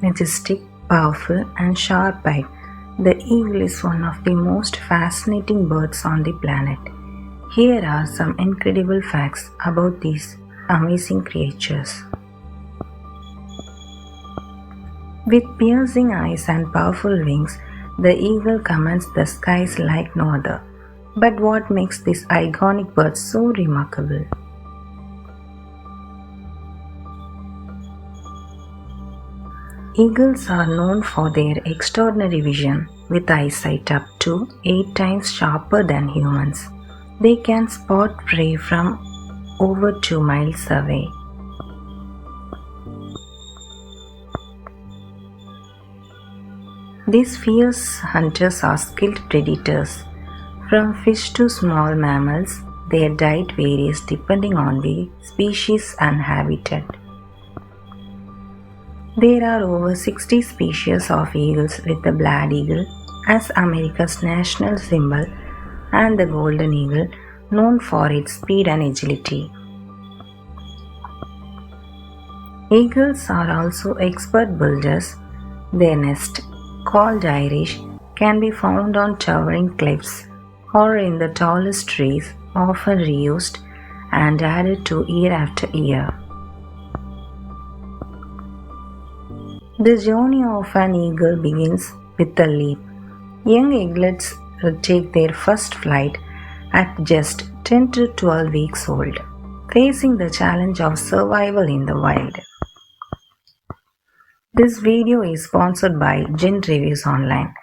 Majestic, powerful, and sharp-eyed, the eagle is one of the most fascinating birds on the planet. Here are some incredible facts about these amazing creatures. With piercing eyes and powerful wings, the eagle commands the skies like no other. But what makes this iconic bird so remarkable? Eagles are known for their extraordinary vision, with eyesight up to 8 times sharper than humans. They can spot prey from over 2 miles away. These fierce hunters are skilled predators. From fish to small mammals, their diet varies depending on the species and habitat. There are over 60 species of eagles, with the bald eagle as America's national symbol and the golden eagle known for its speed and agility. Eagles are also expert builders. Their nest, called Irish, can be found on towering cliffs or in the tallest trees, often reused and added to year after year. The journey of an eagle begins with a leap. Young eaglets take their first flight at just 10 to 12 weeks old, facing the challenge of survival in the wild. This video is sponsored by Genreviews.online.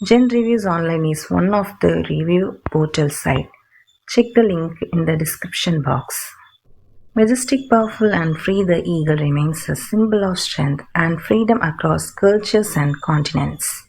Genreviews.online is one of the review portal site. Check the link in the description box. Majestic, powerful, and free, the eagle remains a symbol of strength and freedom across cultures and continents.